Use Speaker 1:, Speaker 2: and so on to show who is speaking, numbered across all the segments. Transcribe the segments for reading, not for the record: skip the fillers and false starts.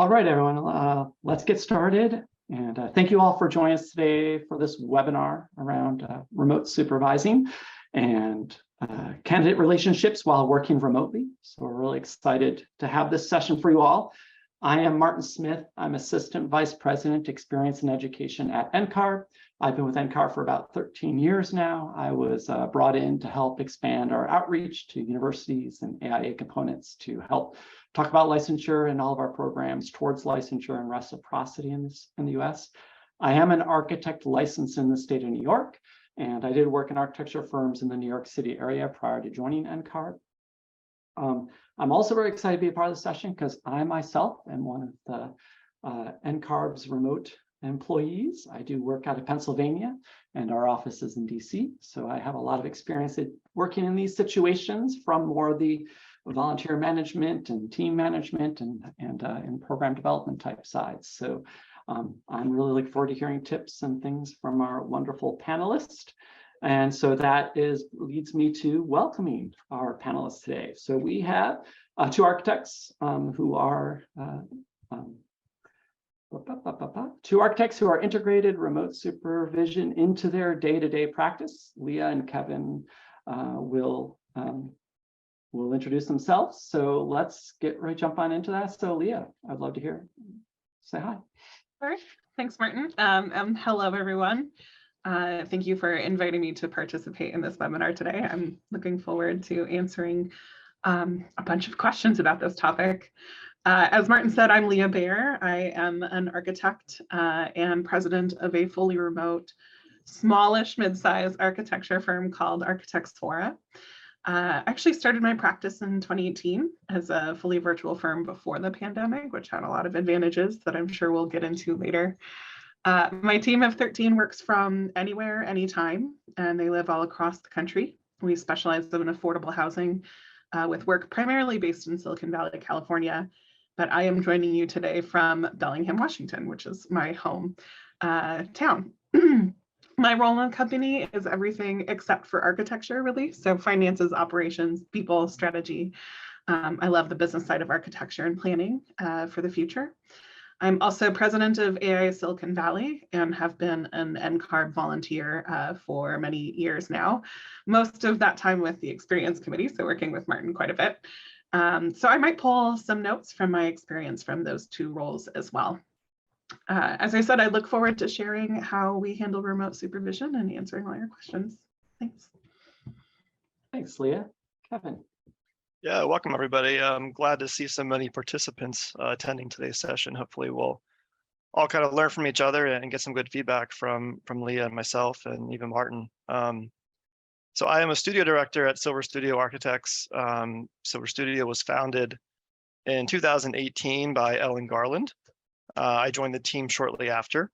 Speaker 1: All right, everyone, let's get started. And thank you all for joining us today for this webinar around remote supervising and candidate relationships while working remotely. So we're really excited to have this session for you all. I am Martin Smith. I'm Assistant Vice President, Experience and Education at NCARB. I've been with NCARB for about 13 years now. I was brought in to help expand our outreach to universities and AIA components to help talk about licensure and all of our programs towards licensure and reciprocity in the US. I am an architect licensed in the state of New York, and I did work in architecture firms in the New York City area prior to joining NCARB. I'm also very excited to be a part of the session because I myself am one of the NCARB's remote employees. I do work out of Pennsylvania and our office is in DC. So I have a lot of experience at working in these situations from more of the volunteer management and team management and program development type sides. So I'm really looking forward to hearing tips and things from our wonderful panelists. And so that leads me to welcoming our panelists today. So we have two architects who are integrated remote supervision into their day-to-day practice. Leah and Kevin will introduce themselves. So let's jump on into that. So Leah, I'd love to hear. Say hi.
Speaker 2: All right. Thanks, Martin. Hello, everyone. Thank you for inviting me to participate in this webinar today. I'm looking forward to answering a bunch of questions about this topic. As Martin said, I'm Leah Baer. I am an architect and president of a fully remote, smallish mid-size architecture firm called Architects Fora. I actually started my practice in 2018 as a fully virtual firm before the pandemic, which had a lot of advantages that I'm sure we'll get into later. My team of 13 works from anywhere, anytime, and they live all across the country. We specialize in affordable housing with work primarily based in Silicon Valley, California, but I am joining you today from Bellingham, Washington, which is my home town. My role in the company is everything except for architecture, really. So finances, operations, people, strategy. I love the business side of architecture and planning for the future. I'm also president of AIA Silicon Valley and have been an NCARB volunteer for many years now, most of that time with the Experience Committee, so working with Martin quite a bit. So I might pull some notes from my experience from those two roles as well. As I said, I look forward to sharing how we handle remote supervision and answering all your questions. Thanks.
Speaker 1: Thanks, Leah. Kevin.
Speaker 3: Yeah, welcome everybody. I'm glad to see so many participants attending today's session. Hopefully we'll all kind of learn from each other and get some good feedback from Leah and myself and even Martin. So I am a studio director at Silver Studio Architects. Silver Studio was founded in 2018 by Ellen Garland. I joined the team shortly after.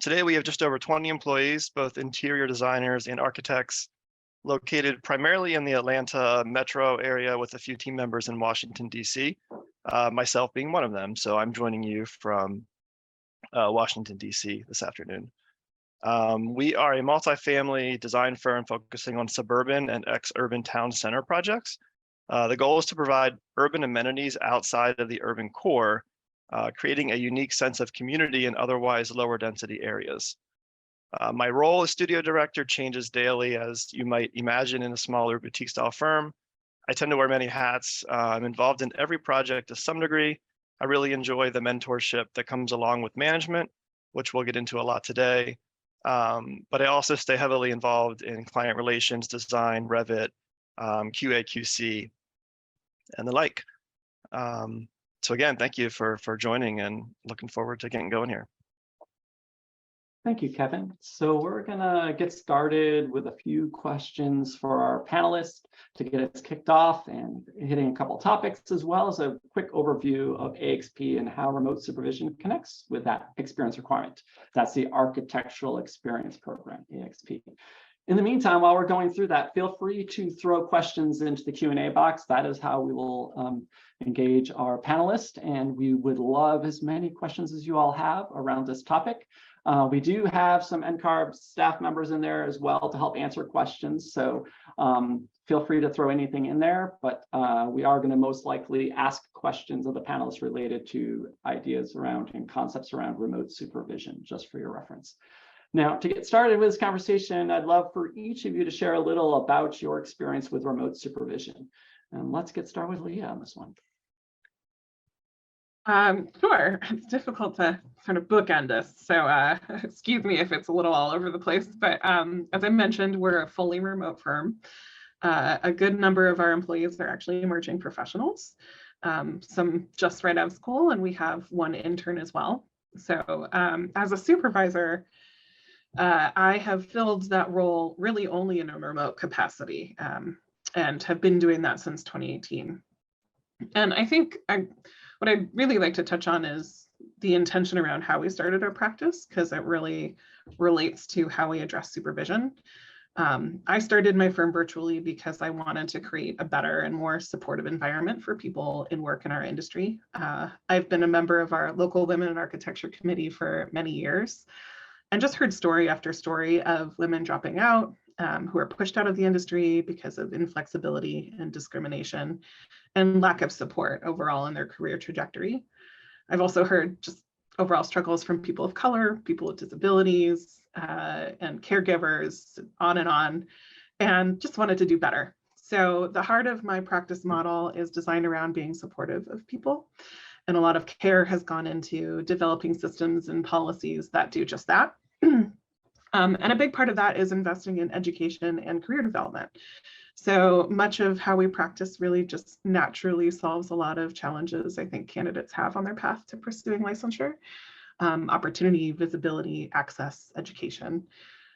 Speaker 3: Today we have just over 20 employees, both interior designers and architects, located primarily in the Atlanta metro area with a few team members in Washington, DC, myself being one of them. So I'm joining you from Washington, DC this afternoon. We are a multifamily design firm focusing on suburban and ex-urban town center projects. The goal is to provide urban amenities outside of the urban core, creating a unique sense of community in otherwise lower density areas. My role as studio director changes daily, as you might imagine in a smaller boutique style firm. I tend to wear many hats. I'm involved in every project to some degree. I really enjoy the mentorship that comes along with management, which we'll get into a lot today. But I also stay heavily involved in client relations, design, Revit, QA, QC, and the like. So again, thank you for joining and looking forward to getting going here.
Speaker 1: Thank you, Kevin. So we're gonna get started with a few questions for our panelists to get us kicked off and hitting a couple topics, as well as a quick overview of AXP and how remote supervision connects with that experience requirement. That's the Architectural Experience Program, AXP. In the meantime, while we're going through that, feel free to throw questions into the Q&A box. That is how we will engage our panelists, and we would love as many questions as you all have around this topic. We do have some NCARB staff members in there as well to help answer questions. So feel free to throw anything in there, but we are going to most likely ask questions of the panelists related to ideas around and concepts around remote supervision, just for your reference. Now, to get started with this conversation, I'd love for each of you to share a little about your experience with remote supervision. And let's get started with Leah on this one.
Speaker 2: Sure. It's difficult to sort of bookend this, so excuse me if it's a little all over the place, but as I mentioned, we're a fully remote firm. A good number of our employees are actually emerging professionals, some just right out of school, and we have one intern as well. So as a supervisor, I have filled that role really only in a remote capacity, and have been doing that since 2018. And I think what I'd really like to touch on is the intention around how we started our practice, because it really relates to how we address supervision. I started my firm virtually because I wanted to create a better and more supportive environment for people in work in our industry. I've been a member of our local Women in Architecture committee for many years, and just heard story after story of women dropping out, who are pushed out of the industry because of inflexibility and discrimination and lack of support overall in their career trajectory. I've also heard just overall struggles from people of color, people with disabilities, and caregivers, on, and just wanted to do better. So the heart of my practice model is designed around being supportive of people. And a lot of care has gone into developing systems and policies that do just that. And a big part of that is investing in education and career development. So much of how we practice really just naturally solves a lot of challenges I think candidates have on their path to pursuing licensure: opportunity, visibility, access, education.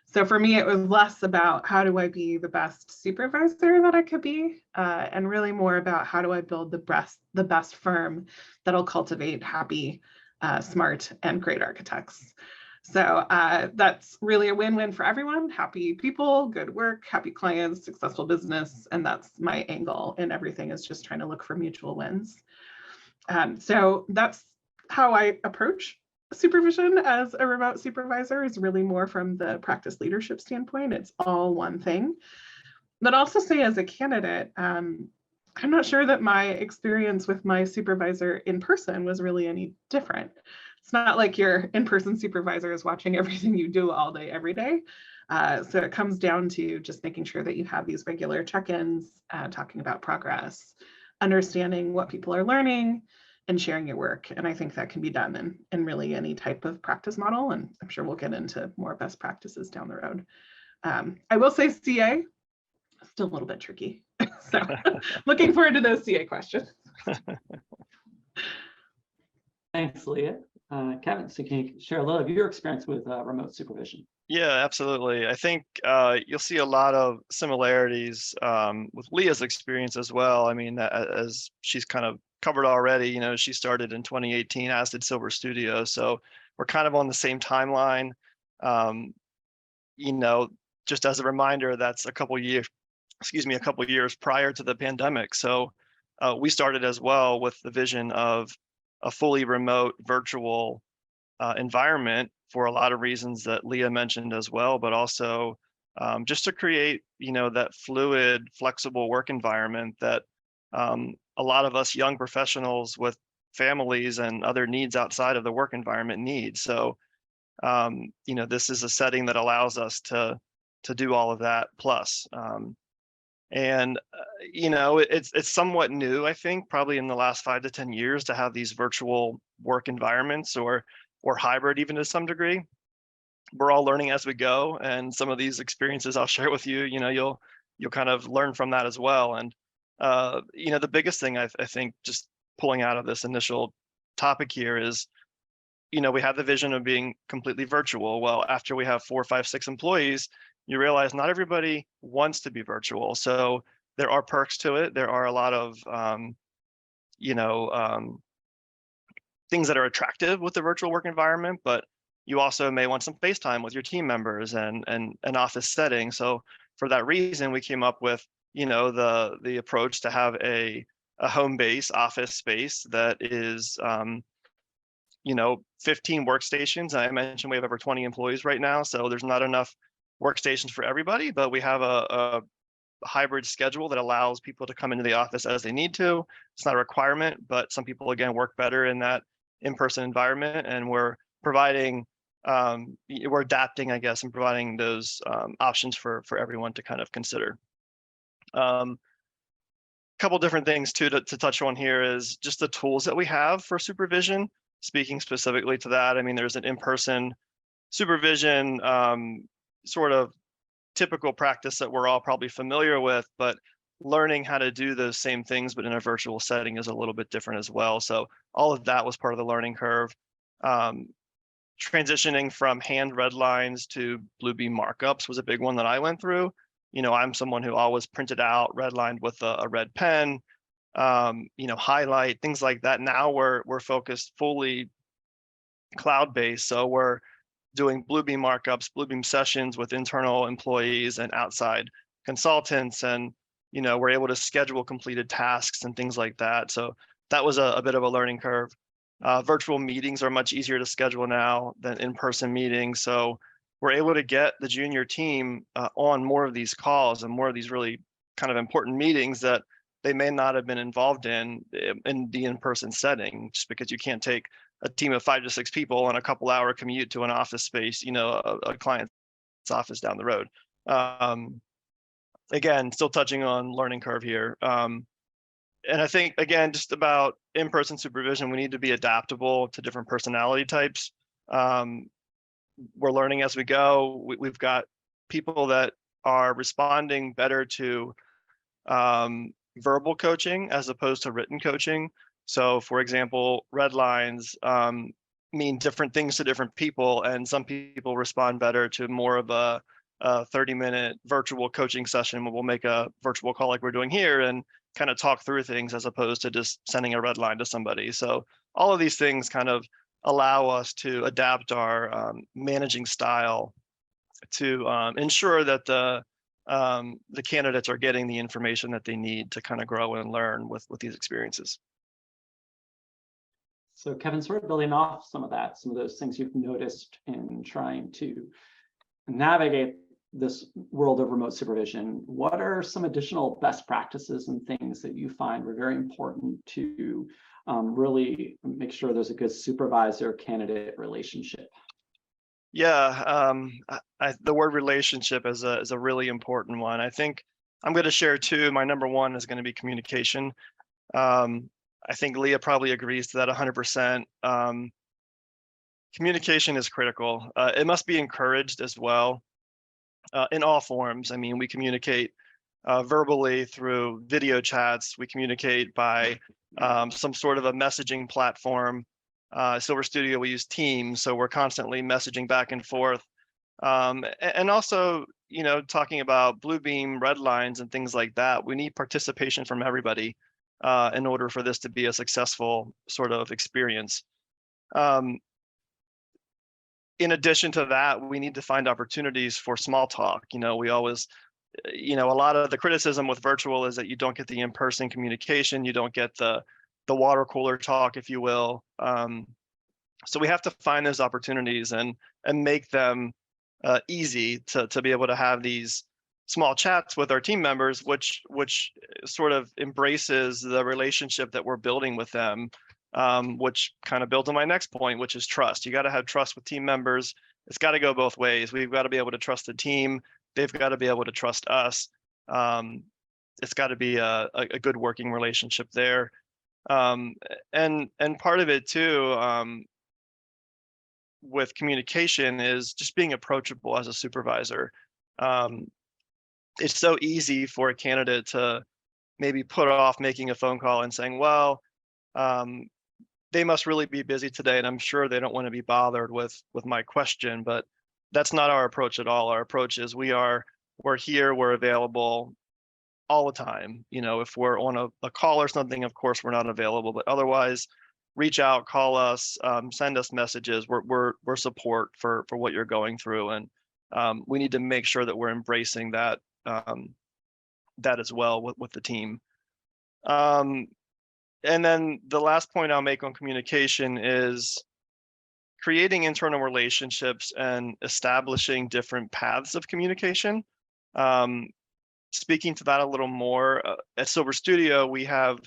Speaker 2: So for me, it was less about how do I be the best supervisor that I could be, and really more about how do I build the best firm that'll cultivate happy, smart, and great architects. So that's really a win-win for everyone: happy people, good work, happy clients, successful business. And that's my angle in everything, is just trying to look for mutual wins. So that's how I approach supervision as a remote supervisor, is really more from the practice leadership standpoint. It's all one thing. But also say as a candidate, I'm not sure that my experience with my supervisor in person was really any different. It's not like your in-person supervisor is watching everything you do all day, every day. So it comes down to just making sure that you have these regular check-ins, talking about progress, understanding what people are learning, and sharing your work. And I think that can be done in really any type of practice model. And I'm sure we'll get into more best practices down the road. I will say CA, still a little bit tricky. So looking forward to those CA questions.
Speaker 1: Thanks, Leah. Kevin, so can you share a little of your experience with remote supervision?
Speaker 3: Yeah, absolutely. I think you'll see a lot of similarities with Leah's experience as well. I mean, as she's kind of covered already, you know, she started in 2018, as did Silver Studio. So we're kind of on the same timeline. You know, just as a reminder, that's a couple years prior to the pandemic. So we started as well with the vision of a fully remote virtual environment for a lot of reasons that Leah mentioned as well, but also just to create, you know, that fluid, flexible work environment that a lot of us young professionals with families and other needs outside of the work environment need. So, you know, this is a setting that allows us to do all of that plus. And you know, it's somewhat new, I think, probably in the last 5 to 10 years to have these virtual work environments or hybrid, even to some degree. We're all learning as we go, and some of these experiences I'll share with you. You know, you'll kind of learn from that as well. And you know, the biggest thing I think, just pulling out of this initial topic here is, you know, we have the vision of being completely virtual. Well, after we have 4, 5, 6 employees, you realize not everybody wants to be virtual. So there are perks to it. There are a lot of, you know, things that are attractive with the virtual work environment, but you also may want some face time with your team members and an office setting. So for that reason, we came up with, you know, the approach to have a home base office space that is, you know, 15 workstations. I mentioned we have over 20 employees right now, so there's not enough workstations for everybody, but we have a hybrid schedule that allows people to come into the office as they need to. It's not a requirement, but some people, again, work better in that in-person environment, and we're providing, we're adapting, I guess, and providing those options for everyone to kind of consider. Couple different things too to touch on here is just the tools that we have for supervision. Speaking specifically to that, I mean, there's an in-person supervision sort of typical practice that we're all probably familiar with, but learning how to do those same things, but in a virtual setting is a little bit different as well. So all of that was part of the learning curve. Transitioning from hand red lines to Bluebeam markups was a big one that I went through. You know, I'm someone who always printed out redlined with a red pen, you know, highlight, things like that. Now we're focused fully cloud-based. So we're doing Bluebeam markups, Bluebeam sessions with internal employees and outside consultants. And, you know, we're able to schedule completed tasks and things like that. So that was a bit of a learning curve. Virtual meetings are much easier to schedule now than in-person meetings. So we're able to get the junior team on more of these calls and more of these really kind of important meetings that they may not have been involved in the in-person setting, just because you can't take a team of 5 to 6 people on a couple-hour commute to an office space, you know, a client's office down the road. Again, still touching on learning curve here. And I think, again, just about in-person supervision, we need to be adaptable to different personality types. We're learning as we go. We've got people that are responding better to verbal coaching as opposed to written coaching. So, for example, red lines mean different things to different people, and some people respond better to more of a 30-minute virtual coaching session where we'll make a virtual call like we're doing here and kind of talk through things as opposed to just sending a red line to somebody. So all of these things kind of allow us to adapt our managing style to ensure that the candidates are getting the information that they need to kind of grow and learn with these experiences.
Speaker 1: So Kevin, sort of building off some of those things you've noticed in trying to navigate this world of remote supervision, what are some additional best practices and things that you find were very important to really make sure there's a good supervisor-candidate relationship?
Speaker 3: Yeah, the word relationship is a really important one. I think I'm going to share two. My number one is going to be communication. I think Leah probably agrees to that 100%. Communication is critical. It must be encouraged as well in all forms. I mean, we communicate verbally through video chats. We communicate by some sort of a messaging platform. Silver Studio, we use Teams, so we're constantly messaging back and forth. And also, you know, talking about Bluebeam, red lines, and things like that, we need participation from everybody in order for this to be a successful sort of experience. In addition to that, we need to find opportunities for small talk. You know, we always, you know, a lot of the criticism with virtual is that you don't get the in-person communication, you don't get the water cooler talk, if you will. So we have to find those opportunities and make them easy to be able to have these small chats with our team members, which sort of embraces the relationship that we're building with them. Which kind of builds on my next point, which is trust. You got to have trust with team members. It's got to go both ways. We've got to be able to trust the team. They've got to be able to trust us. It's got to be a good working relationship there. And part of it too, with communication is just being approachable as a supervisor. It's so easy for a candidate to maybe put off making a phone call and saying, well, they must really be busy today, and I'm sure they don't want to be bothered with my question, but that's not our approach at all. Our approach is we're here, we're available all the time. You know, if we're on a call or something, of course we're not available, but otherwise reach out, call us, send us messages. We're support for what you're going through, and we need to make sure that we're embracing that as well with the team. And then the last point I'll make on communication is creating internal relationships and establishing different paths of communication. speaking to that a little more, at Silver Studio, we have,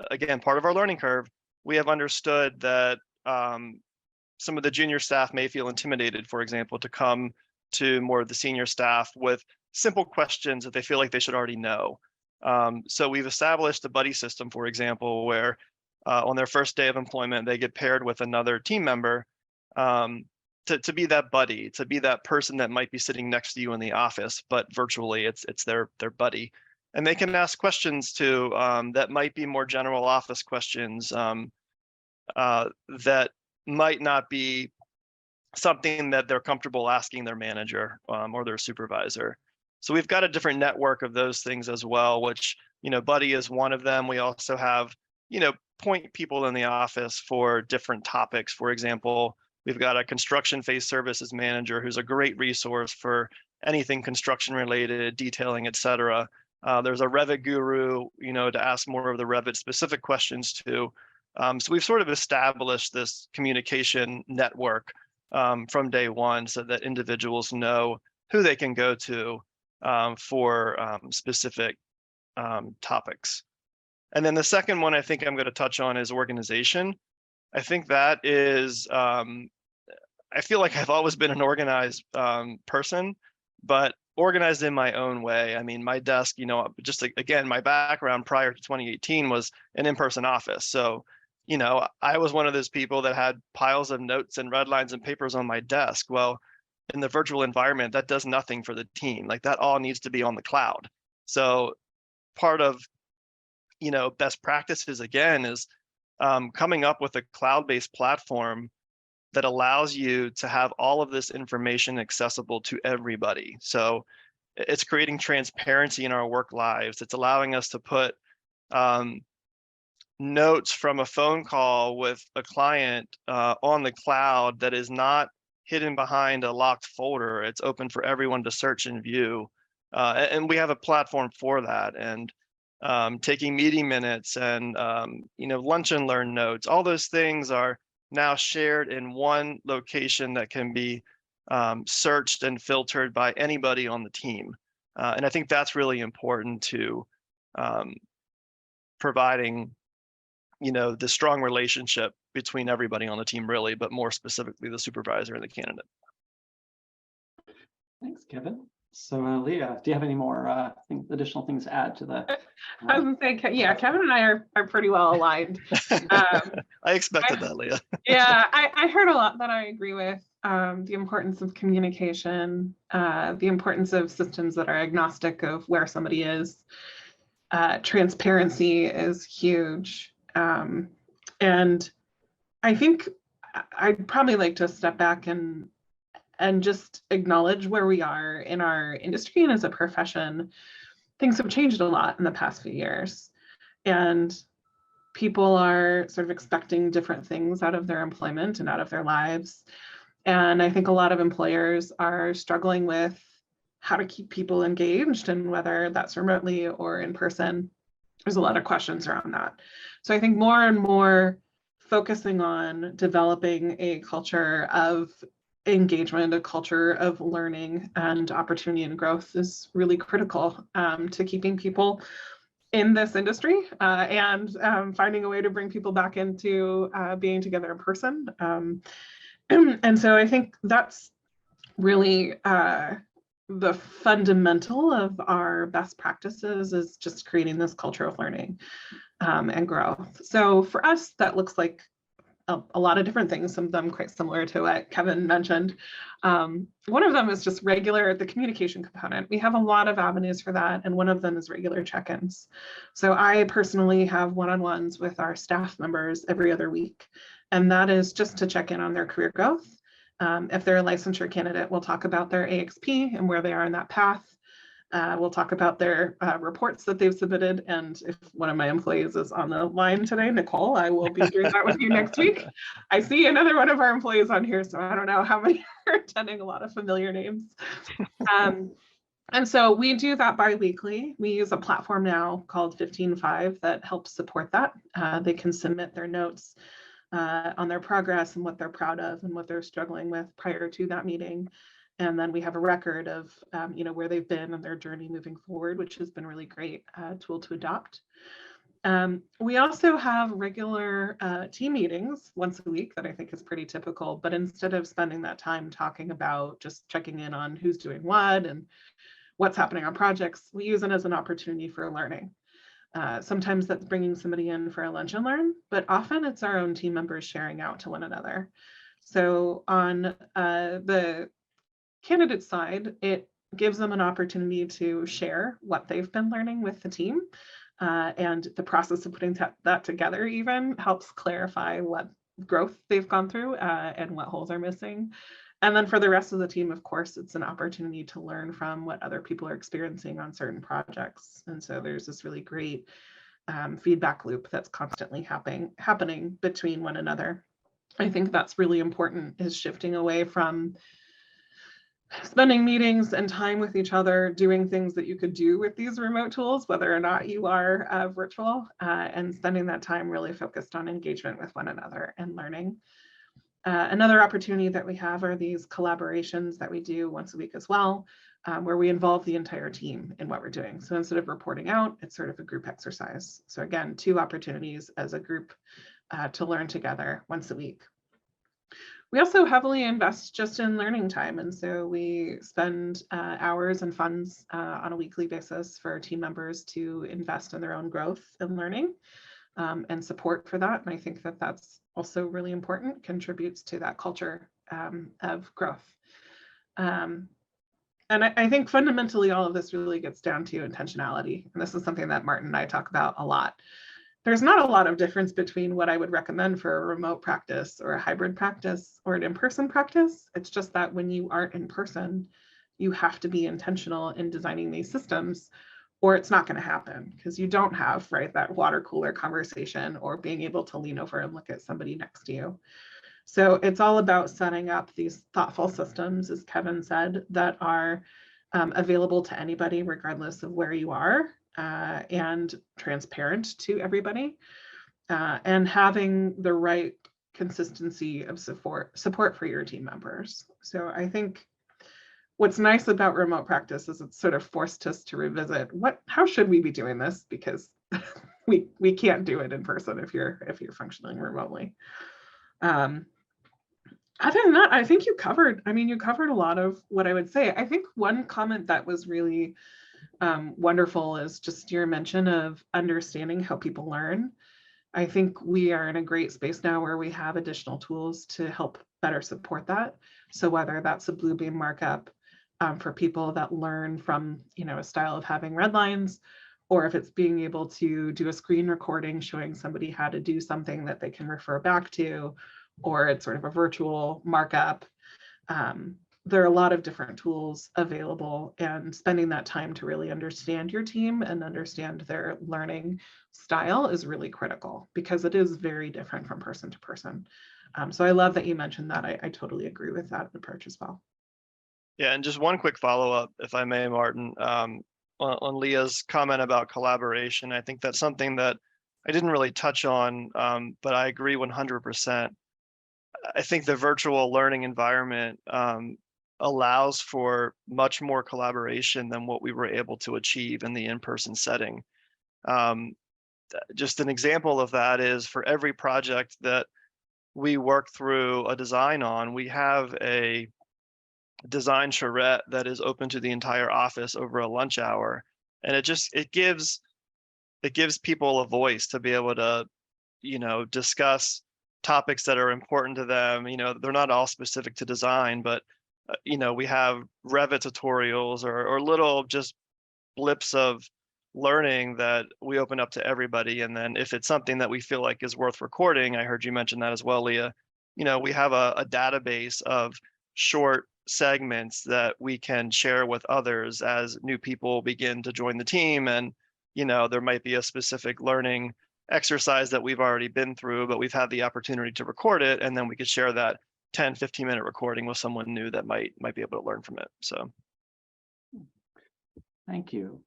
Speaker 3: again, part of our learning curve, we have understood that some of the junior staff may feel intimidated, for example, to come to more of the senior staff with simple questions that they feel like they should already know. So we've established a buddy system, for example, where on their first day of employment, they get paired with another team member to be that buddy, to be that person that might be sitting next to you in the office, but virtually it's their buddy. And they can ask questions too that might be more general office questions that might not be something that they're comfortable asking their manager or their supervisor. So we've got a different network of those things as well, which, buddy is one of them. We also have, point people in the office for different topics. For example, we've got a construction phase services manager who's a great resource for anything construction related, detailing, et cetera. There's a Revit guru, to ask more of the Revit specific questions to. So we've sort of established this communication network from day one so that individuals know who they can go to for specific topics. And then the second one I think I'm going to touch on is organization. I think that is, I feel like I've always been an organized person, but organized in my own way. I mean, my desk, just again, my background prior to 2018 was an in-person office. So, I was one of those people that had piles of notes and red lines and papers on my desk. Well, in the virtual environment, that does nothing for the team. Like that all needs to be on the cloud. So part of, best practices again is coming up with a cloud-based platform that allows you to have all of this information accessible to everybody. So it's creating transparency in our work lives. It's allowing us to put notes from a phone call with a client on the cloud that is not hidden behind a locked folder. It's open for everyone to search and view. And we have a platform for that. And taking meeting minutes and lunch and learn notes, all those things are now shared in one location that can be searched and filtered by anybody on the team. And I think that's really important to providing the strong relationship between everybody on the team, really, but more specifically the supervisor and the candidate.
Speaker 1: Thanks, Kevin. So Leah, do you have any more additional things to add to the?
Speaker 2: I was going to say, yeah, Kevin and I are pretty well aligned.
Speaker 3: I expected that, Leah.
Speaker 2: Yeah, I heard a lot that I agree with. The importance of communication, the importance of systems that are agnostic of where somebody is. Transparency is huge. And I think I'd probably like to step back and just acknowledge where we are in our industry and as a profession. Things have changed a lot in the past few years, and people are sort of expecting different things out of their employment and out of their lives. And I think a lot of employers are struggling with how to keep people engaged, and whether that's remotely or in person. There's a lot of questions around that. So I think more and more focusing on developing a culture of engagement, a culture of learning and opportunity and growth is really critical to keeping people in this industry and finding a way to bring people back into being together in person. And so I think that's really the fundamental of our best practices, is just creating this culture of learning and growth. So for us, that looks like a lot of different things, some of them quite similar to what Kevin mentioned. One of them is just the communication component. We have a lot of avenues for that, and one of them is regular check-ins. So I personally have one-on-ones with our staff members every other week, and that is just to check in on their career growth. If they're a licensure candidate, we'll talk about their AXP and where they are in that path. We'll talk about their reports that they've submitted. And if one of my employees is on the line today, Nicole, I will be doing that with you next week. I see another one of our employees on here, so I don't know how many are attending, a lot of familiar names. And so we do that bi-weekly. We use a platform now called 15.5 that helps support that. They can submit their notes on their progress and what they're proud of and what they're struggling with prior to that meeting. And then we have a record of where they've been and their journey moving forward, which has been really great tool to adopt. We also have regular team meetings once a week that I think is pretty typical, but instead of spending that time talking about just checking in on who's doing what and what's happening on projects, we use it as an opportunity for learning. Sometimes that's bringing somebody in for a lunch and learn, but often it's our own team members sharing out to one another. So on the candidate side, it gives them an opportunity to share what they've been learning with the team. And the process of putting that together even helps clarify what growth they've gone through and what holes are missing. And then for the rest of the team, of course, it's an opportunity to learn from what other people are experiencing on certain projects. And so there's this really great feedback loop that's constantly happening between one another. I think that's really important, is shifting away from spending meetings and time with each other, doing things that you could do with these remote tools, whether or not you are virtual, and spending that time really focused on engagement with one another and learning. Another opportunity that we have are these collaborations that we do once a week as well, where we involve the entire team in what we're doing. So instead of reporting out, it's sort of a group exercise. So again, 2 opportunities as a group to learn together once a week. We also heavily invest just in learning time. And so we spend hours and funds on a weekly basis for our team members to invest in their own growth and learning and support for that. And I think that that's also really important, contributes to that culture of growth. And I think fundamentally all of this really gets down to intentionality. And this is something that Martin and I talk about a lot. There's not a lot of difference between what I would recommend for a remote practice or a hybrid practice or an in-person practice. It's just that when you aren't in person, you have to be intentional in designing these systems, or it's not going to happen, because you don't have, right, that water cooler conversation or being able to lean over and look at somebody next to you. So it's all about setting up these thoughtful systems, as Kevin said, that are available to anybody, regardless of where you are, and transparent to everybody, and having the right consistency of support for your team members. So I think what's nice about remote practice is it's sort of forced us to revisit how should we be doing this, because we can't do it in person if you're functioning remotely. Other than that, I think you covered a lot of what I would say. I think one comment that was really wonderful is just your mention of understanding how people learn. I think we are in a great space now where we have additional tools to help better support that. So whether that's a Bluebeam markup for people that learn from a style of having red lines, or if it's being able to do a screen recording showing somebody how to do something that they can refer back to, or it's sort of a virtual markup. There are a lot of different tools available, and spending that time to really understand your team and understand their learning style is really critical, because it is very different from person to person. So I love that you mentioned that. I totally agree with that approach as well.
Speaker 3: Yeah, and just one quick follow-up, if I may, Martin, on Leah's comment about collaboration. I think that's something that I didn't really touch on, but I agree 100%. I think the virtual learning environment allows for much more collaboration than what we were able to achieve in the in-person setting. Just an example of that is, for every project that we work through a design on, we have a design charrette that is open to the entire office over a lunch hour. And it gives people a voice to be able to, discuss topics that are important to them. They're not all specific to design, but we have Revit tutorials or little just blips of learning that we open up to everybody. And then if it's something that we feel like is worth recording, I heard you mention that as well, Leah, we have a database of short segments that we can share with others as new people begin to join the team. And, there might be a specific learning exercise that we've already been through, but we've had the opportunity to record it, and then we could share that 10-15-minute recording with someone new that might be able to learn from it. So
Speaker 1: thank you,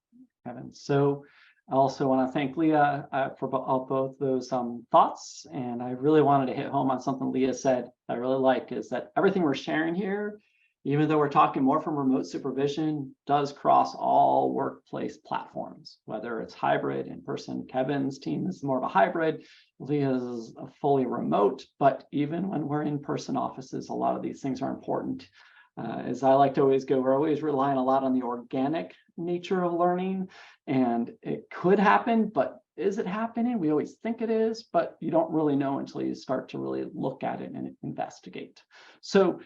Speaker 1: Kevin. So I also want to thank Leah for both those thoughts, and I really wanted to hit home on something Leah said I really like, is that everything we're sharing here even though we're talking more from remote supervision, does cross all workplace platforms, whether it's hybrid, in person. Kevin's team is more of a hybrid. Leah's is a fully remote, but even when we're in person offices, a lot of these things are important. As I like to always go, we're always relying a lot on the organic nature of learning, and it could happen, but is it happening? We always think it is, but you don't really know until you start to really look at it and investigate. So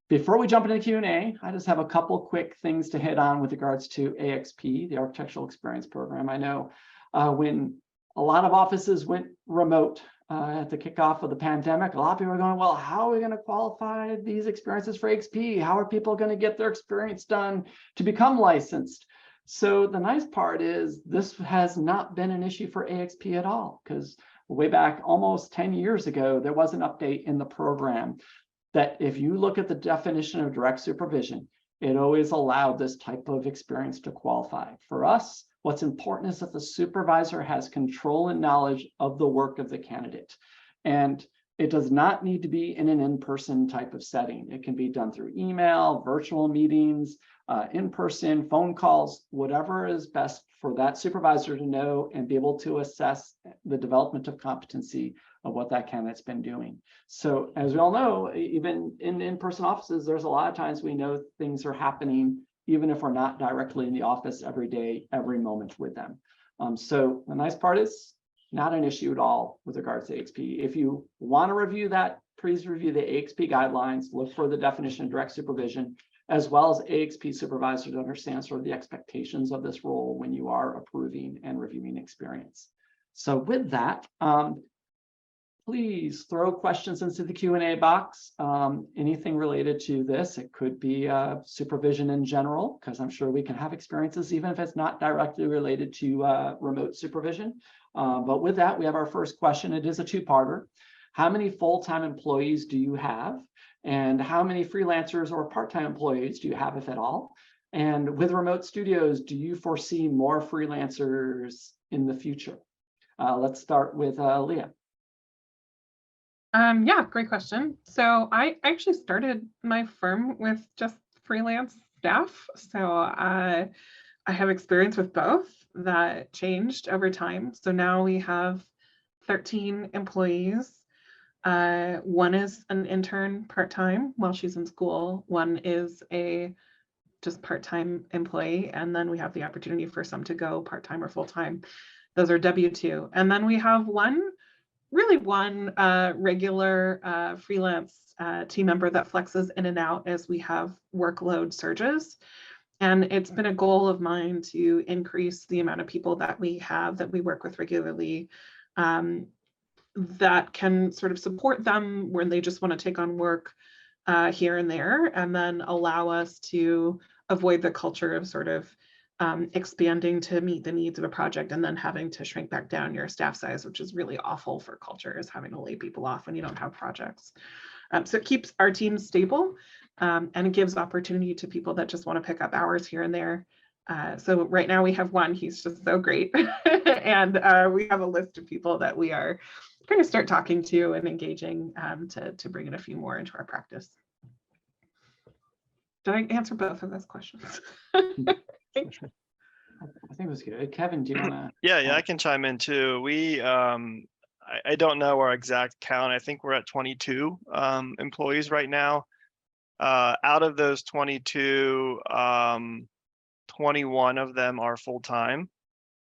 Speaker 1: before we jump into the Q&A, I just have a couple quick things to hit on with regards to AXP, the Architectural Experience Program. I know when a lot of offices went remote at the kickoff of the pandemic, a lot of people are going, well, how are we going to qualify these experiences for AXP? How are people going to get their experience done to become licensed? So the nice part is this has not been an issue for AXP at all, because way back almost 10 years ago, there was an update in the program that if you look at the definition of direct supervision, it always allowed this type of experience to qualify. For us, what's important is that the supervisor has control and knowledge of the work of the candidate. And it does not need to be in an in-person type of setting. It can be done through email, virtual meetings, in-person, phone calls, whatever is best for that supervisor to know and be able to assess the development of competency of what that candidate's been doing. So as we all know, even in in-person offices, there's a lot of times we know things are happening, even if we're not directly in the office every day, every moment with them. So the nice part is not an issue at all with regards to AXP. If you want to review that, please review the AXP guidelines, look for the definition of direct supervision, as well as AXP supervisor to understand sort of the expectations of this role when you are approving and reviewing experience. So with that, please throw questions into the Q&A box. Anything related to this, it could be supervision in general, because I'm sure we can have experiences even if it's not directly related to remote supervision. But with that, we have our first question. It is a two-parter. How many full-time employees do you have? And how many freelancers or part-time employees do you have, if at all? And with remote studios, do you foresee more freelancers in the future? Let's start with Leah.
Speaker 2: Yeah, great question. So I actually started my firm with just freelance staff. So I have experience with both. That changed over time. So now we have 13 employees. One is an intern part-time while she's in school. One is a just part-time employee. And then we have the opportunity for some to go part-time or full-time. Those are W-2. And then we have one regular freelance team member that flexes in and out as we have workload surges. And it's been a goal of mine to increase the amount of people that we have that we work with regularly that can sort of support them when they just want to take on work here and there, and then allow us to avoid the culture of sort of expanding to meet the needs of a project and then having to shrink back down your staff size, which is really awful for culture, is having to lay people off when you don't have projects. So it keeps our team stable, and it gives opportunity to people that just want to pick up hours here and there. So right now we have one, he's just so great. And we have a list of people that we are going to start talking to and engaging to bring in a few more into our practice. Did I answer both of those questions?
Speaker 1: I think it was good. Kevin, do you want to?
Speaker 3: Yeah, I can chime in too. We, I don't know our exact count. I think we're at 22 employees right now. Out of those 22, 21 of them are full-time.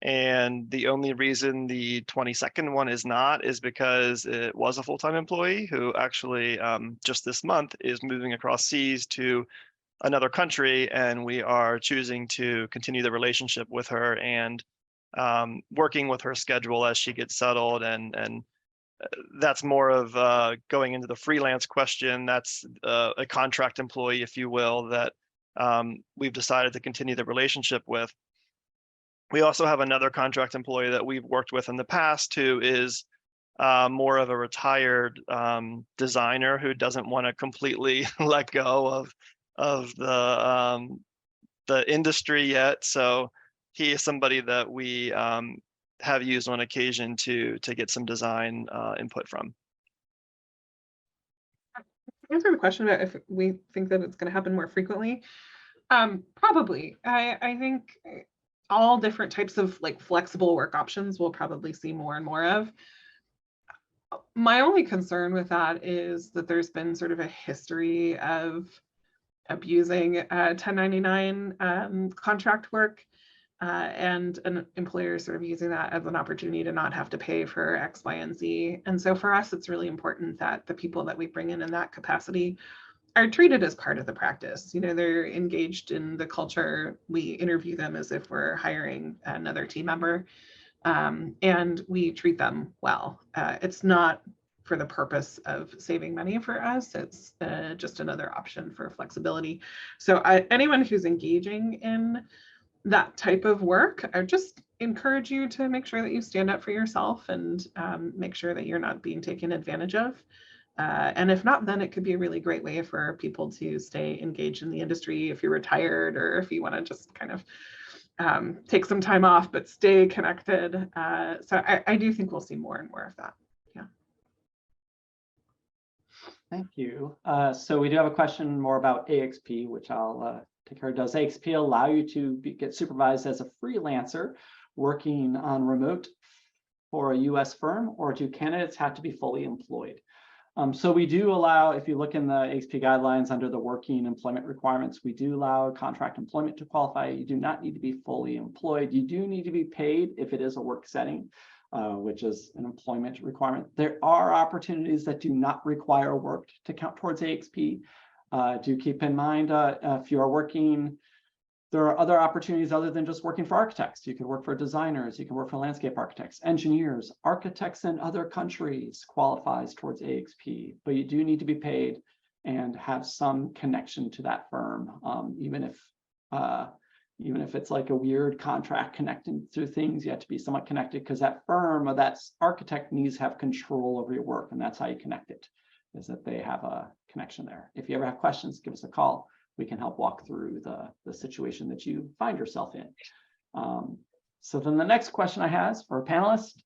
Speaker 3: And the only reason the 22nd one is not is because it was a full-time employee who actually just this month is moving across seas to another country, and we are choosing to continue the relationship with her and working with her schedule as she gets settled. And that's more of going into the freelance question. That's a contract employee, if you will, that we've decided to continue the relationship with. We also have another contract employee that we've worked with in the past who is more of a retired designer who doesn't want to completely let go of the industry yet. So he is somebody that we have used on occasion to get some design input from.
Speaker 2: answer the question about if we think that it's going to happen more frequently. Probably. I think all different types of like flexible work options we'll probably see more and more of. My only concern with that is that there's been sort of a history of abusing 1099 contract work and an employer sort of using that as an opportunity to not have to pay for X, Y, and Z. And so for us, it's really important that the people that we bring in that capacity are treated as part of the practice. You know, they're engaged in the culture. We interview them as if we're hiring another team member, and we treat them well. It's not for the purpose of saving money for us. It's just another option for flexibility. So anyone who's engaging in that type of work, I just encourage you to make sure that you stand up for yourself and make sure that you're not being taken advantage of. And if not, then it could be a really great way for people to stay engaged in the industry if you're retired or if you want to just kind of take some time off, but stay connected. So I do think we'll see more and more of that. Yeah.
Speaker 1: Thank you. So we do have a question more about AXP, which I'll take care of. Does AXP allow you to get supervised as a freelancer working on remote for a US firm, or do candidates have to be fully employed? So we do allow, if you look in the AXP guidelines under the working employment requirements, we do allow contract employment to qualify. You do not need to be fully employed. You do need to be paid if it is a work setting, which is an employment requirement. There are opportunities that do not require work to count towards AXP. Do keep in mind if you are working, there are other opportunities other than just working for architects. You can work for designers, you can work for landscape architects, engineers, architects in other countries qualifies towards AXP, but you do need to be paid and have some connection to that firm, even if it's like a weird contract connecting through things, you have to be somewhat connected because that firm or that architect needs to have control over your work, and that's how you connect it, is that they have a connection there. If you ever have questions, give us a call. We can help walk through the situation that you find yourself in. So then the next question I have for a panelist,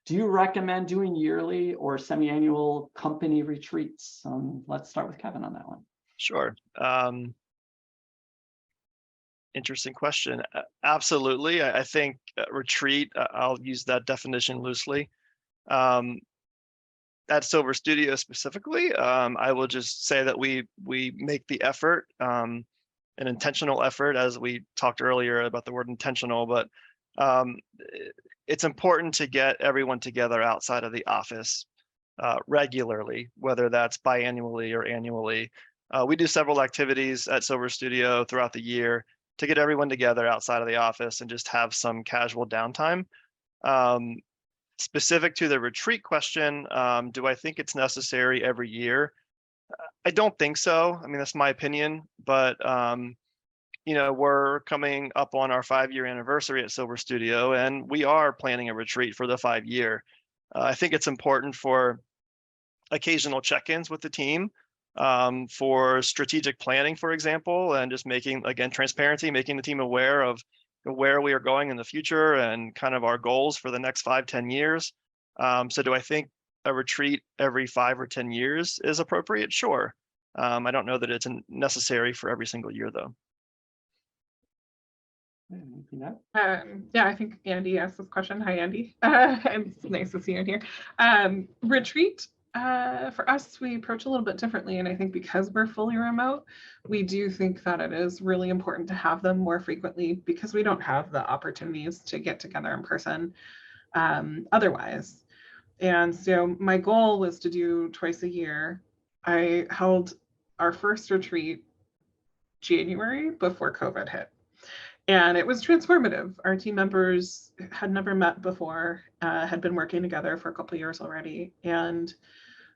Speaker 1: do you recommend doing yearly or semi-annual company retreats? Let's start with Kevin on that one.
Speaker 3: Sure. Interesting question. Absolutely. I think retreat, I'll use that definition loosely. At Silver Studio specifically, I will just say that we make the effort, an intentional effort, as we talked earlier about the word intentional, but it's important to get everyone together outside of the office regularly, whether that's biannually or annually. We do several activities at Silver Studio throughout the year to get everyone together outside of the office and just have some casual downtime. Specific to the retreat question, do I think it's necessary every year? I don't think so. I mean, that's my opinion, but you know, we're coming up on our 5-year anniversary at Silver Studio, and we are planning a retreat for the 5-year. I think it's important for occasional check-ins with the team, for strategic planning, for example, and just making, again, transparency, making the team aware of where we are going in the future and kind of our goals for the next 5-10 years. So do I think a retreat every 5 or 10 years is appropriate? Sure. I don't know that it's necessary for every single year, though.
Speaker 2: Yeah, I think Andy asked this question. Hi, Andy. It's nice to see you in here. Retreat, for us, we approach a little bit differently. And I think because we're fully remote, we do think that it is really important to have them more frequently because we don't have the opportunities to get together in person otherwise. And so my goal was to do twice a year. I held our first retreat January before COVID hit. And it was transformative. Our team members had never met before, had been working together for a couple of years already. And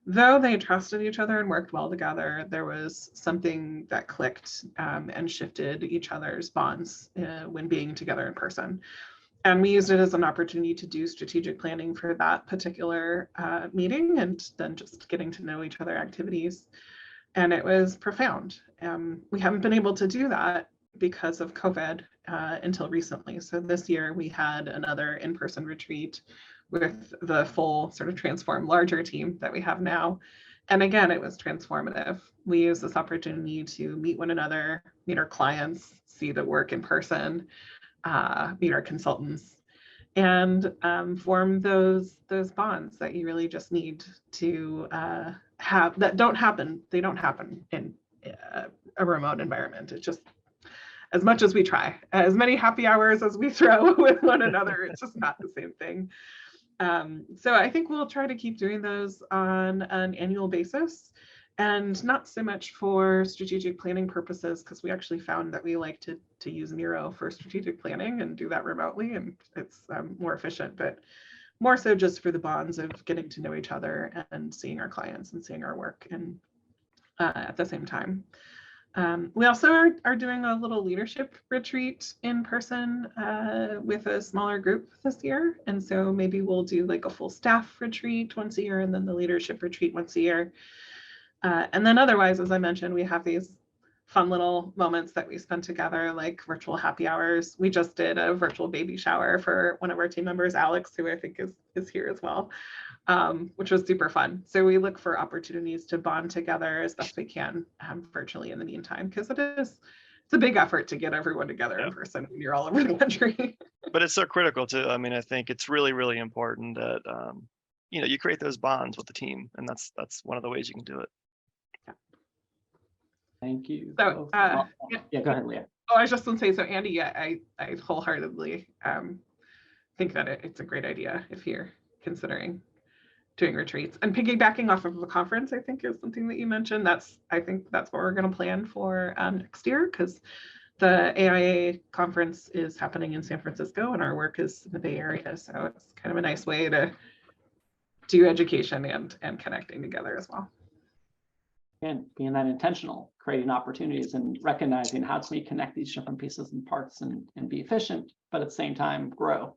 Speaker 2: though they trusted each other and worked well together, there was something that clicked and shifted each other's bonds when being together in person. And we used it as an opportunity to do strategic planning for that particular meeting and then just getting to know each other activities. And it was profound. We haven't been able to do that because of COVID until recently. So this year we had another in-person retreat with the full sort of transformed larger team that we have now. And again, it was transformative. We used this opportunity to meet one another, meet our clients, see the work in person, meet our consultants, and form those bonds that you really just need to have, that don't happen. They don't happen in a remote environment. It's just, as much as we try, as many happy hours as we throw with one another, it's just not the same thing. So I think we'll try to keep doing those on an annual basis, and not so much for strategic planning purposes, because we actually found that we like to use Miro for strategic planning and do that remotely, and it's more efficient, but more so just for the bonds of getting to know each other and seeing our clients and seeing our work and at the same time. We also are doing a little leadership retreat in person with a smaller group this year. And so maybe we'll do like a full staff retreat once a year and then the leadership retreat once a year. And then otherwise, as I mentioned, we have these fun little moments that we spend together, like virtual happy hours. We just did a virtual baby shower for one of our team members, Alex, who I think is here as well, which was super fun. So we look for opportunities to bond together as best we can virtually in the meantime, because it's a big effort to get everyone together in person when you're all over the country.
Speaker 3: But it's so critical too. I mean, I think it's really, really important that you create those bonds with the team, and that's one of the ways you can do it.
Speaker 1: Thank you.
Speaker 2: So,
Speaker 1: yeah, go ahead, Leah.
Speaker 2: Oh, I was just going to say, so Andy, yeah, I wholeheartedly think that it's a great idea if you're considering doing retreats. And piggybacking off of the conference, I think is something that you mentioned. I think that's what we're going to plan for next year, because the AIA conference is happening in San Francisco and our work is in the Bay Area. So it's kind of a nice way to do education and connecting together as well.
Speaker 1: And being that intentional, creating opportunities and recognizing how can we connect these different pieces and parts and be efficient, but at the same time grow.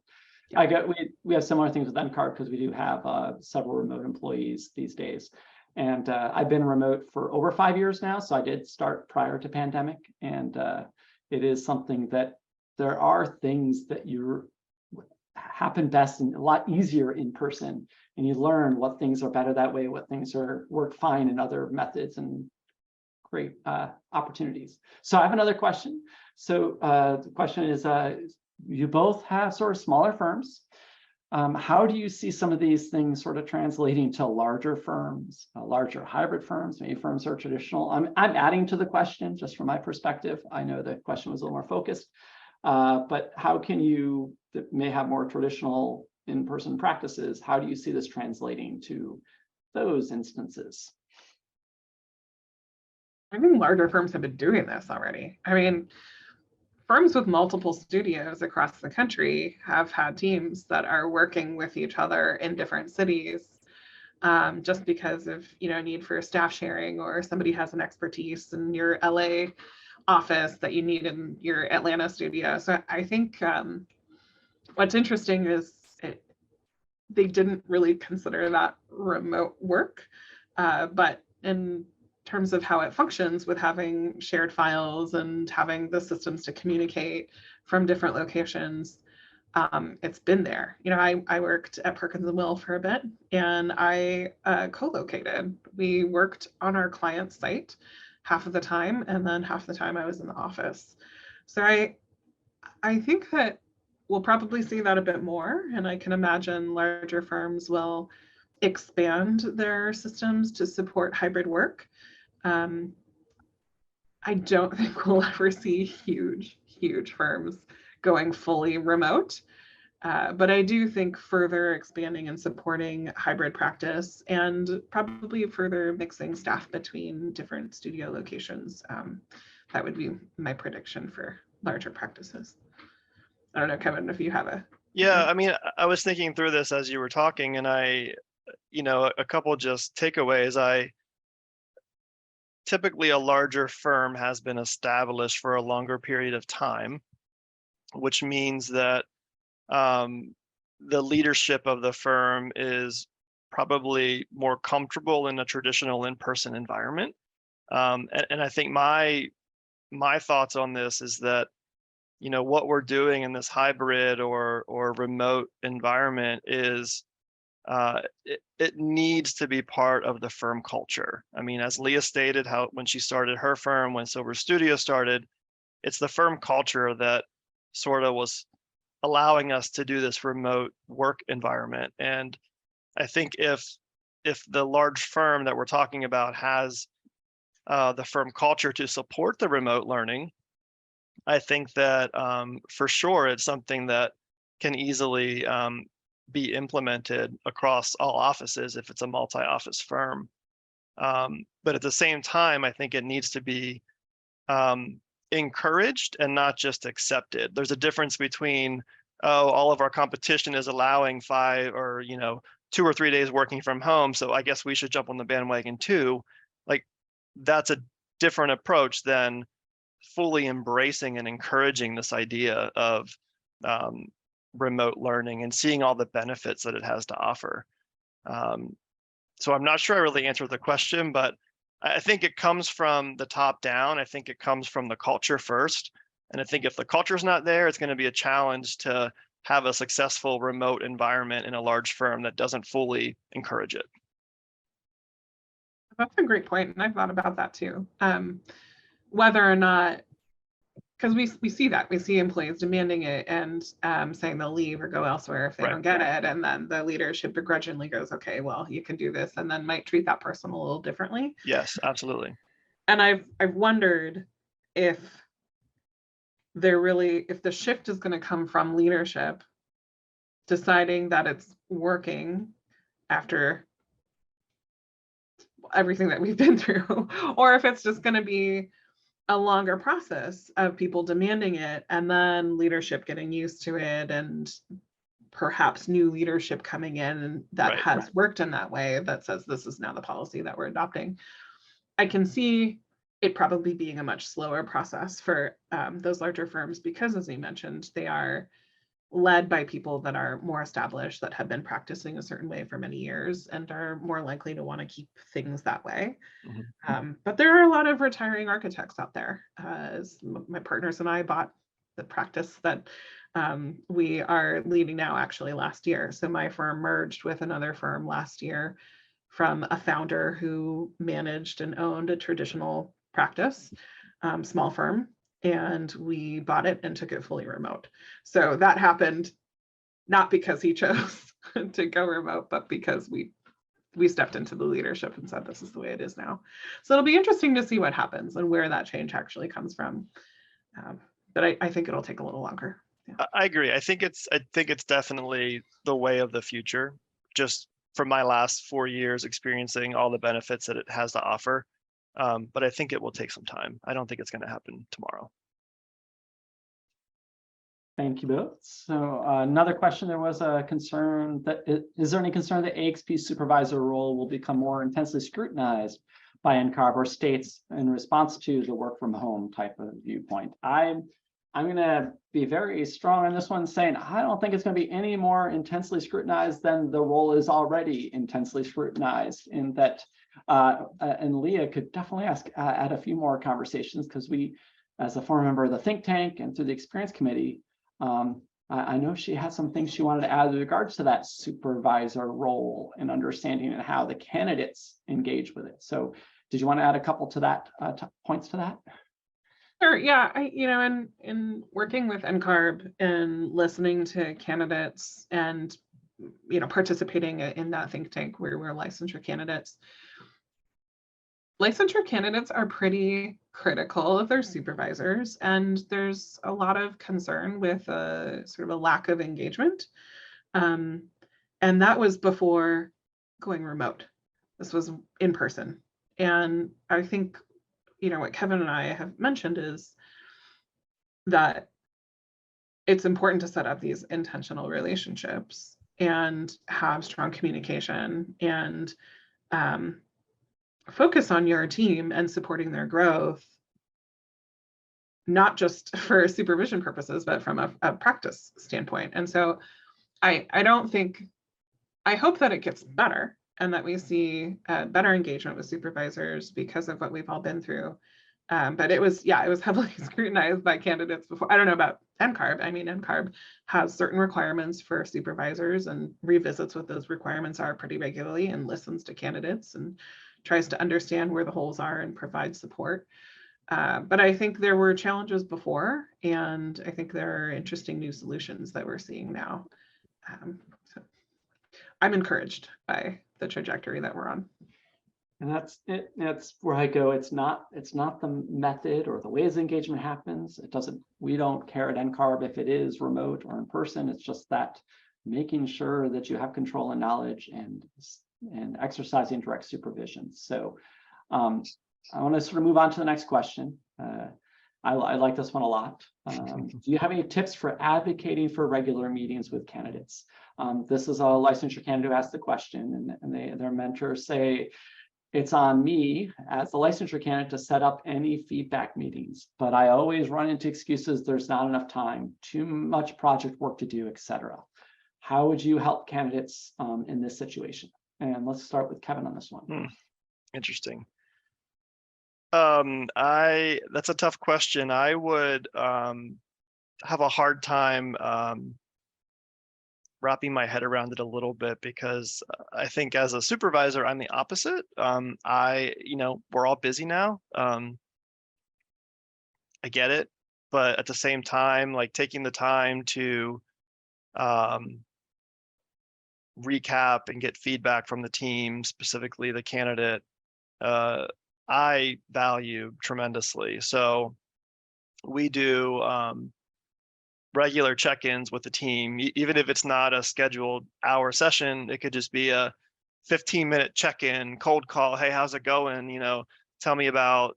Speaker 1: Yeah. We have similar things with NCARB because we do have several remote employees these days. And I've been remote for over 5 years now, so I did start prior to pandemic. And it is something that there are things that happen best and a lot easier in person. And you learn what things are better that way, what things work fine in other methods, and great opportunities. So I have another question. So the question is, you both have sort of smaller firms. How do you see some of these things sort of translating to larger firms, larger hybrid firms, maybe firms are traditional? I'm adding to the question just from my perspective. I know the question was a little more focused, but how can you, that may have more traditional in-person practices, how do you see this translating to those instances?
Speaker 2: I think larger firms have been doing this already. I mean, firms with multiple studios across the country have had teams that are working with each other in different cities, just because of need for staff sharing, or somebody has an expertise in your LA office that you need in your Atlanta studio. So I think what's interesting is they didn't really consider that remote work, but in terms of how it functions with having shared files and having the systems to communicate from different locations, it's been there. I worked at Perkins & Will for a bit, and I co-located. We worked on our client site half of the time, and then half the time I was in the office. So I think that we'll probably see that a bit more, and I can imagine larger firms will expand their systems to support hybrid work. I don't think we'll ever see huge firms going fully remote, but I do think further expanding and supporting hybrid practice, and probably further mixing staff between different studio locations. That would be my prediction for larger practices. I don't know, Kevin, if you have a...
Speaker 3: Yeah, I mean, I was thinking through this as you were talking, and a couple just takeaways. Typically a larger firm has been established for a longer period of time, which means that the leadership of the firm is probably more comfortable in a traditional in-person environment. And I think my thoughts on this is that what we're doing in this hybrid or remote environment is it needs to be part of the firm culture. I mean, as Leah stated, how when she started her firm, when Silver Studio started, it's the firm culture that sort of was allowing us to do this remote work environment. And I think if the large firm that we're talking about has the firm culture to support the remote learning, I think that for sure it's something that can easily be implemented across all offices if it's a multi-office firm. But at the same time, I think it needs to be encouraged and not just accepted. There's a difference between, oh, all of our competition is allowing 5 or 2 or 3 days working from home, so I guess we should jump on the bandwagon too. Like, that's a different approach than fully embracing and encouraging this idea of remote learning and seeing all the benefits that it has to offer. So I'm not sure I really answered the question, but I think it comes from the top down. I think it comes from the culture first. And I think if the culture is not there, it's going to be a challenge to have a successful remote environment in a large firm that doesn't fully encourage it.
Speaker 2: That's a great point, and I've thought about that too. Whether or not, because we see that, we see employees demanding it and saying they'll leave or go elsewhere if they don't get it, and then the leadership begrudgingly goes, okay, well, you can do this, and then might treat that person a little differently.
Speaker 3: Yes, absolutely.
Speaker 2: And I've wondered if the shift is going to come from leadership deciding that it's working after everything that we've been through, or if it's just going to be a longer process of people demanding it and then leadership getting used to it and perhaps new leadership coming in that has worked in that way that says this is now the policy that we're adopting. I can see it probably being a much slower process for those larger firms because, as you mentioned, they are led by people that are more established, that have been practicing a certain way for many years and are more likely to want to keep things that way. Mm-hmm. But there are a lot of retiring architects out there. As my partners and I bought the practice that we are leading now actually last year. So my firm merged with another firm last year from a founder who managed and owned a traditional practice, small firm. And we bought it and took it fully remote. So that happened not because he chose to go remote, but because we stepped into the leadership and said, this is the way it is now. So it'll be interesting to see what happens and where that change actually comes from. But I think it'll take a little longer. Yeah.
Speaker 3: I agree. I think it's definitely the way of the future, just from my last 4 years experiencing all the benefits that it has to offer. But I think it will take some time. I don't think it's going to happen tomorrow.
Speaker 1: Thank you both. So another question, there was a concern that, is there any concern that AXP supervisor role will become more intensely scrutinized by NCARB or states in response to the work from home type of viewpoint? I'm going to be very strong on this one, saying I don't think it's going to be any more intensely scrutinized than the role is already intensely scrutinized, in that and Leah could definitely add a few more conversations, because we, as a former member of the think tank and through the experience committee, I know she had some things she wanted to add with regards to that supervisor role and understanding and how the candidates engage with it. So did you want to add a couple to that points to that?
Speaker 2: Sure. Yeah. In working with NCARB and listening to candidates and participating in that think tank where we're licensure candidates. Licensure candidates are pretty critical of their supervisors, and there's a lot of concern with sort of a lack of engagement. And that was before going remote. This was in person. And I think, what Kevin and I have mentioned is that it's important to set up these intentional relationships and have strong communication and focus on your team and supporting their growth, not just for supervision purposes, but from a practice standpoint. And so I hope that it gets better and that we see better engagement with supervisors because of what we've all been through. But it was heavily scrutinized by candidates before. I don't know about NCARB. I mean, NCARB has certain requirements for supervisors and revisits what those requirements are pretty regularly and listens to candidates and tries to understand where the holes are and provide support. But I think there were challenges before, and I think there are interesting new solutions that we're seeing now. So I'm encouraged by the trajectory that we're on.
Speaker 1: And that's it. That's where I go. It's not the method or the ways engagement happens. We don't care at NCARB if it is remote or in person. It's just that making sure that you have control and knowledge and exercising direct supervision. So I want to sort of move on to the next question. I like this one a lot. Do you have any tips for advocating for regular meetings with candidates? This is a licensure candidate who asked the question, and their mentors say, it's on me as the licensure candidate to set up any feedback meetings, but I always run into excuses. There's not enough time, too much project work to do, etc. How would you help candidates in this situation? And let's start with Kevin on this one.
Speaker 3: Interesting. That's a tough question. I would have a hard time wrapping my head around it a little bit, because I think as a supervisor, I'm the opposite. We're all busy now. I get it, but at the same time, like taking the time to recap and get feedback from the team, specifically the candidate, I value tremendously. So we do regular check-ins with the team, even if it's not a scheduled hour session. It could just be a 15-minute check-in, cold call. Hey, how's it going? Tell me about,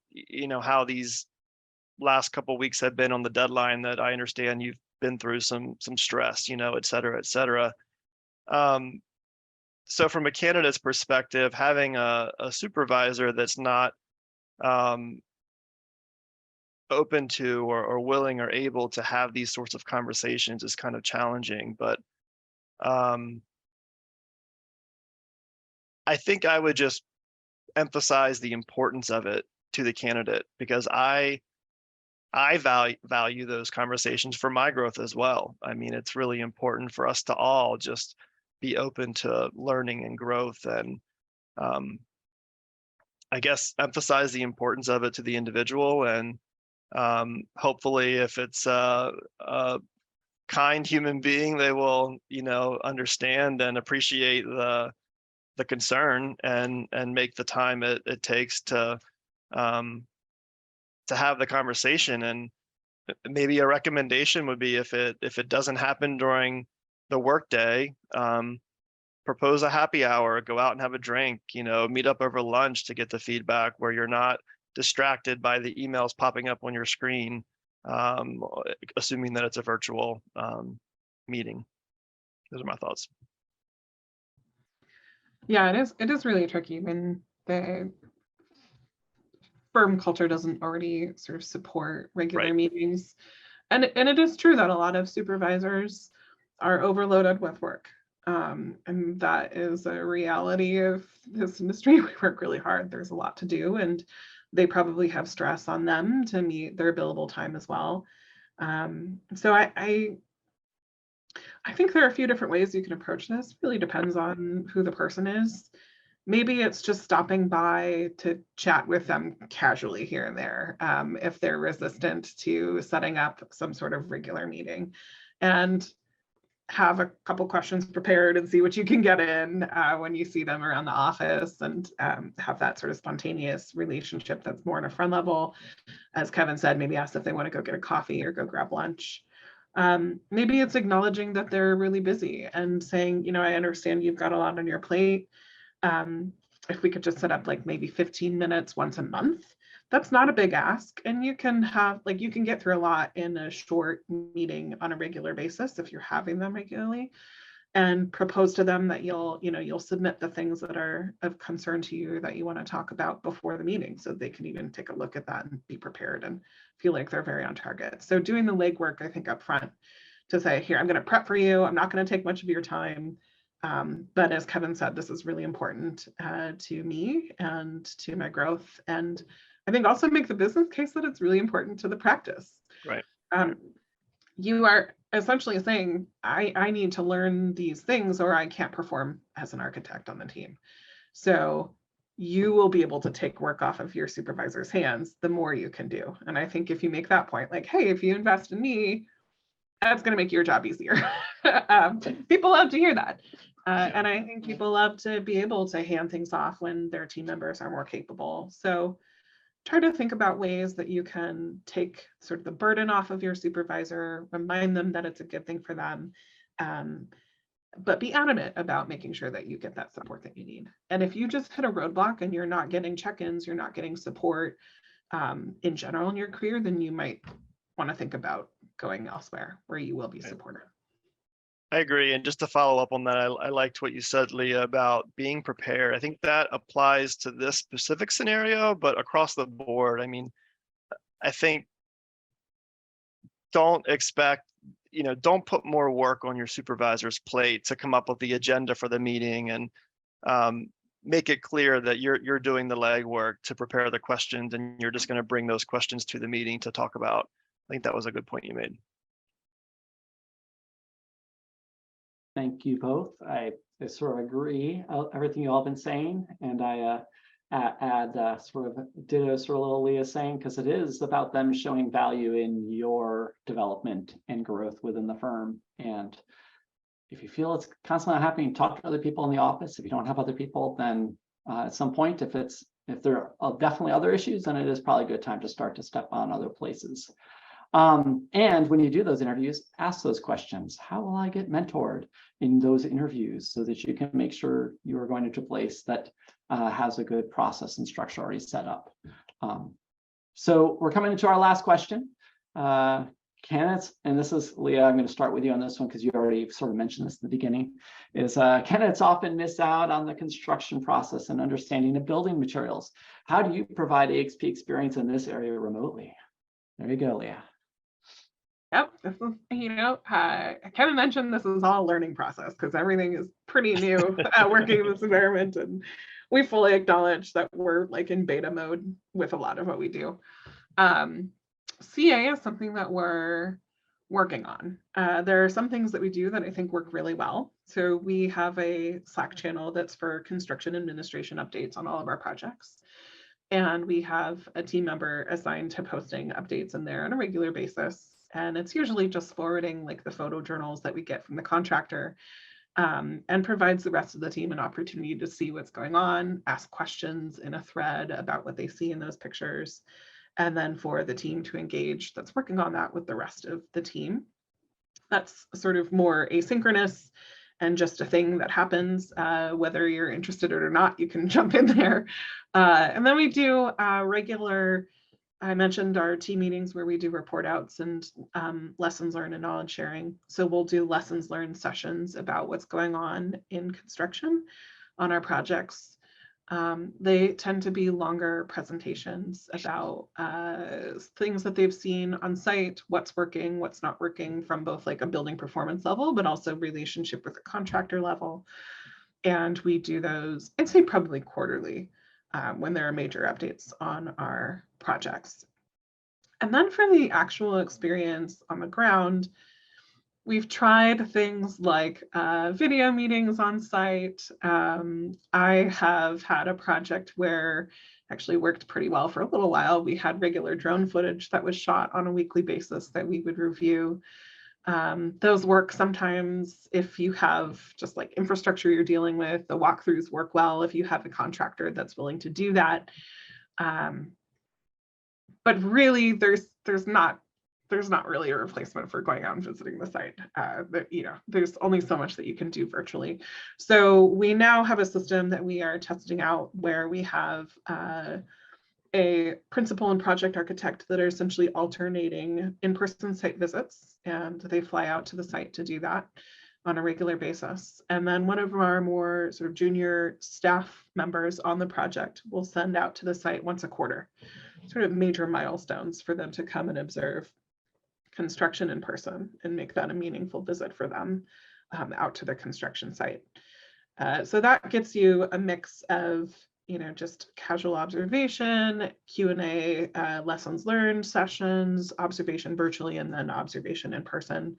Speaker 3: how these last couple of weeks have been on the deadline that I understand you've been through some stress, et cetera, et cetera. So from a candidate's perspective, having a supervisor that's not open to or willing or able to have these sorts of conversations is kind of challenging. But I think I would just emphasize the importance of it to the candidate, because I value those conversations for my growth as well. I mean, it's really important for us to all just be open to learning and growth, and I guess emphasize the importance of it to the individual. And hopefully, if it's a kind human being, they will, understand and appreciate the concern and make the time it takes to have the conversation. And maybe a recommendation would be, if it doesn't happen during the workday, propose a happy hour, go out and have a drink, meet up over lunch to get the feedback where you're not distracted by the emails popping up on your screen, assuming that it's a virtual meeting. Those are my thoughts.
Speaker 2: Yeah, it is really tricky when the firm culture doesn't already sort of support regular meetings. And it is true that a lot of supervisors are overloaded with work. And that is a reality of this industry. We work really hard. There's a lot to do, and they probably have stress on them to meet their billable time as well. So I think there are a few different ways you can approach this. It really depends on who the person is. Maybe it's just stopping by to chat with them casually here and there, if they're resistant to setting up some sort of regular meeting, and have a couple questions prepared and see what you can get in when you see them around the office, and have that sort of spontaneous relationship that's more on a friend level. As Kevin said, maybe ask if they want to go get a coffee or go grab lunch. Maybe it's acknowledging that they're really busy and saying, I understand you've got a lot on your plate. If we could just set up like maybe 15 minutes once a month, that's not a big ask. And you can get through a lot in a short meeting on a regular basis if you're having them regularly, and propose to them that you'll submit the things that are of concern to you that you want to talk about before the meeting, so they can even take a look at that and be prepared and feel like they're very on target. So doing the legwork, I think, up front to say, here, I'm going to prep for you. I'm not going to take much of your time. But as Kevin said, this is really important to me and to my growth. And I think also make the business case that it's really important to the practice.
Speaker 3: Right.
Speaker 2: You are essentially saying, I need to learn these things or I can't perform as an architect on the team. So you will be able to take work off of your supervisor's hands the more you can do. And I think if you make that point, like, hey, if you invest in me, that's going to make your job easier. People love to hear that. And I think people love to be able to hand things off when their team members are more capable. So try to think about ways that you can take sort of the burden off of your supervisor, remind them that it's a good thing for them, but be adamant about making sure that you get that support that you need. And if you just hit a roadblock and you're not getting check-ins, you're not getting support in general in your career, then you might want to think about going elsewhere where you will be supported.
Speaker 3: I agree. And just to follow up on that, I liked what you said, Leah, about being prepared. I think that applies to this specific scenario, but across the board. I mean, I think don't expect, don't put more work on your supervisor's plate to come up with the agenda for the meeting, and make it clear that you're doing the legwork to prepare the questions, and you're just going to bring those questions to the meeting to talk about. I think that was a good point you made.
Speaker 1: Thank you both. I sort of agree everything you all been saying, and I add sort of ditto sort of little Leah saying, because it is about them showing value in your development and growth within the firm. And if you feel it's constantly not happening, talk to other people in the office. If you don't have other people, then at some point, if there are definitely other issues, then it is probably a good time to start to step on other places. And when you do those interviews, ask those questions. How will I get mentored in those interviews so that you can make sure you are going into a place that has a good process and structure already set up? So we're coming into our last question. Candidates, and this is Leah, I'm going to start with you on this one because you already sort of mentioned this in the beginning, is candidates often miss out on the construction process and understanding of building materials. How do you provide AXP experience in this area remotely? There you go, Leah.
Speaker 2: Yep, this is, I kind of mentioned this is all a learning process because everything is pretty new working in this environment, and we fully acknowledge that we're like in beta mode with a lot of what we do. CA is something that we're working on. There are some things that we do that I think work really well. So we have a Slack channel that's for construction administration updates on all of our projects. And we have a team member assigned to posting updates in there on a regular basis. And it's usually just forwarding like the photo journals that we get from the contractor, and provides the rest of the team an opportunity to see what's going on, ask questions in a thread about what they see in those pictures, and then for the team to engage that's working on that with the rest of the team. That's sort of more asynchronous and just a thing that happens, whether you're interested in it or not, you can jump in there. And then we do regular, I mentioned our team meetings where we do report outs and lessons learned and knowledge sharing. So we'll do lessons learned sessions about what's going on in construction on our projects. They tend to be longer presentations about things that they've seen on site, what's working, what's not working from both like a building performance level, but also relationship with the contractor level. And we do those, I'd say probably quarterly, when there are major updates on our projects. And then for the actual experience on the ground, we've tried things like video meetings on site. I have had a project where actually worked pretty well for a little while. We had regular drone footage that was shot on a weekly basis that we would review. Those work sometimes if you have just like infrastructure you're dealing with. The walkthroughs work well if you have a contractor that's willing to do that. But really, there's not really a replacement for going out and visiting the site. There's only so much that you can do virtually. So we now have a system that we are testing out where we have a principal and project architect that are essentially alternating in-person site visits, and they fly out to the site to do that on a regular basis. And then one of our more sort of junior staff members on the project will send out to the site once a quarter, sort of major milestones for them to come and observe construction in person and make that a meaningful visit for them out to the construction site. So that gets you a mix of just casual observation, Q&A, lessons learned sessions, observation virtually, and then observation in person,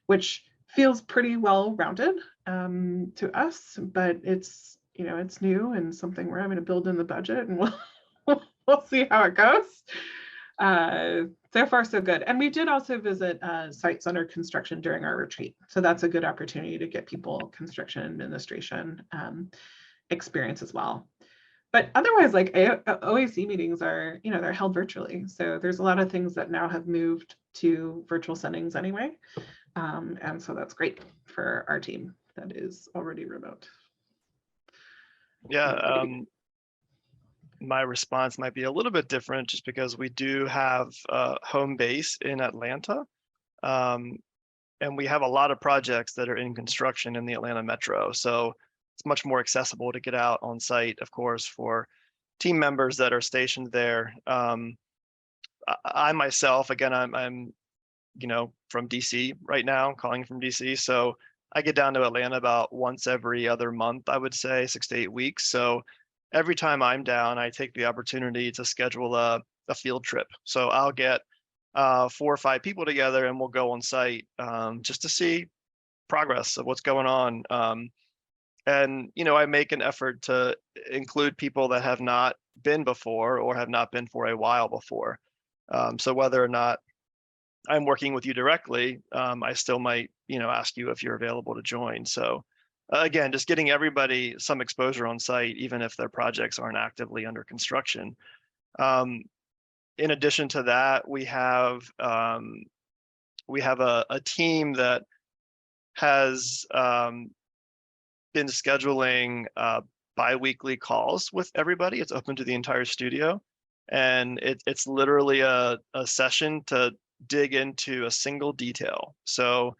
Speaker 2: which feels pretty well-rounded to us, but it's new and something we're having to build in the budget, and we'll see how it goes. So far, so good. And we did also visit sites under construction during our retreat. So that's a good opportunity to get people construction administration experience as well. But otherwise, like OAC meetings are, they're held virtually. So there's a lot of things that now have moved to virtual settings anyway. And so that's great for our team that is already remote.
Speaker 3: Yeah, my response might be a little bit different just because we do have a home base in Atlanta. And we have a lot of projects that are in construction in the Atlanta metro. So it's much more accessible to get out on site, of course, for team members that are stationed there. I myself, again, I'm from DC right now, calling from DC. So I get down to Atlanta about once every other month, I would say 6 to 8 weeks. So every time I'm down, I take the opportunity to schedule a field trip. So I'll get 4 or 5 people together and we'll go on site just to see progress of what's going on. And, I make an effort to include people that have not been before or have not been for a while before. So whether or not I'm working with you directly, I still might, ask you if you're available to join. So again, just getting everybody some exposure on site, even if their projects aren't actively under construction. In addition to that, we have a team that has been scheduling bi-weekly calls with everybody. It's open to the entire studio, and it's literally a session to dig into a single detail. So,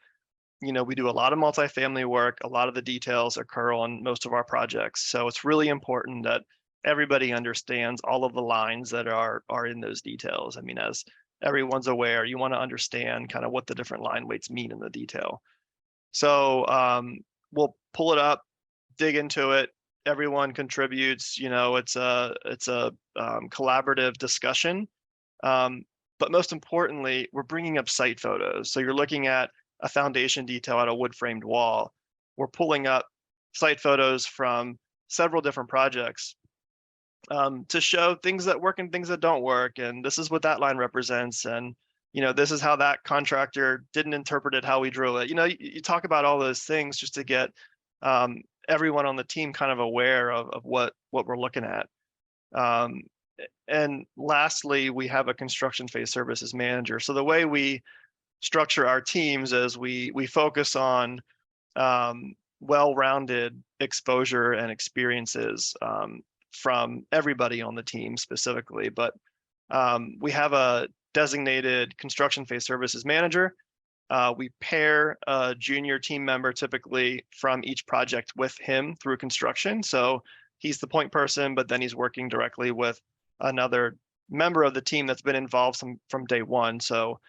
Speaker 3: we do a lot of multifamily work. A lot of the details occur on most of our projects. So it's really important that everybody understands all of the lines that are in those details. I mean, as everyone's aware, you want to understand kind of what the different line weights mean in the detail. So we'll pull it up, dig into it. Everyone contributes. It's a collaborative discussion. But most importantly, we're bringing up site photos. So you're looking at a foundation detail at a wood framed wall. We're pulling up site photos from several different projects to show things that work and things that don't work. And this is what that line represents. And, this is how that contractor didn't interpret it, how we drew it. You talk about all those things just to get everyone on the team kind of aware of what we're looking at. And lastly, we have a construction phase services manager. So the way we structure our teams is we focus on well-rounded exposure and experiences from everybody on the team specifically. But we have a designated construction phase services manager. We pair a junior team member typically from each project with him through construction. So he's the point person, but then he's working directly with another member of the team that's been involved from day one. So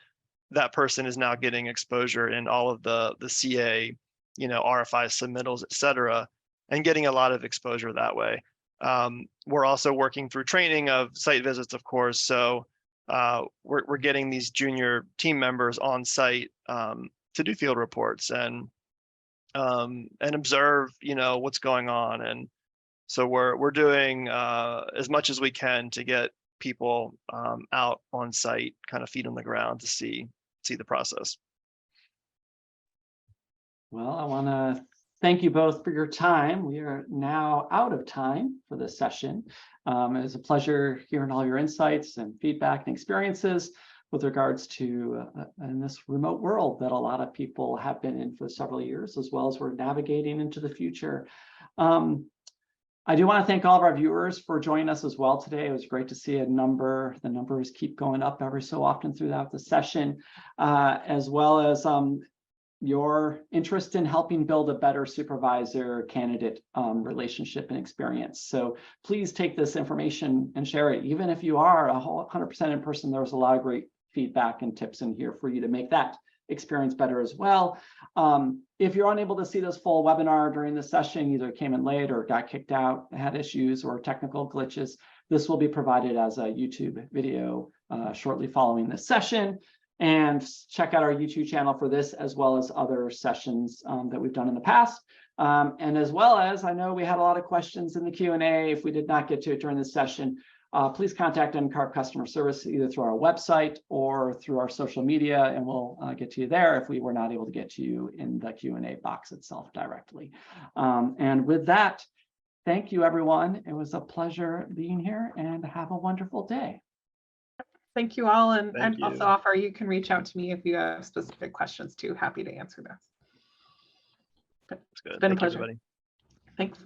Speaker 3: that person is now getting exposure in all of the CA, RFI submittals, et cetera, and getting a lot of exposure that way. We're also working through training of site visits, of course. So we're getting these junior team members on site to do field reports and observe, what's going on. And so we're doing as much as we can to get people out on site, kind of feet on the ground to see the process.
Speaker 1: Well, I want to thank you both for your time. We are now out of time for this session. It was a pleasure hearing all your insights and feedback and experiences with regards to in this remote world that a lot of people have been in for several years, as well as we're navigating into the future. I do want to thank all of our viewers for joining us as well today. It was great to see the numbers keep going up every so often throughout the session, as well as your interest in helping build a better supervisor-candidate relationship and experience. So please take this information and share it. Even if you are 100% in person, there's a lot of great feedback and tips in here for you to make that experience better as well. If you're unable to see this full webinar during the session, either came in late or got kicked out, had issues or technical glitches, this will be provided as a YouTube video shortly following this session. And check out our YouTube channel for this, as well as other sessions that we've done in the past. And as well as, I know we had a lot of questions in the Q&A. If we did not get to it during this session, please contact NCARB customer service either through our website or through our social media, and we'll get to you there if we were not able to get to you in the Q&A box itself directly. And with that, thank you, everyone. It was a pleasure being here, and have a wonderful day.
Speaker 2: Thank you all, and
Speaker 3: Thank you.
Speaker 2: also offer you can reach out to me if you have specific questions too. Happy to answer those.
Speaker 3: That's good.
Speaker 2: It's been a
Speaker 3: Thank you,
Speaker 2: pleasure.
Speaker 3: everybody.
Speaker 2: Thanks.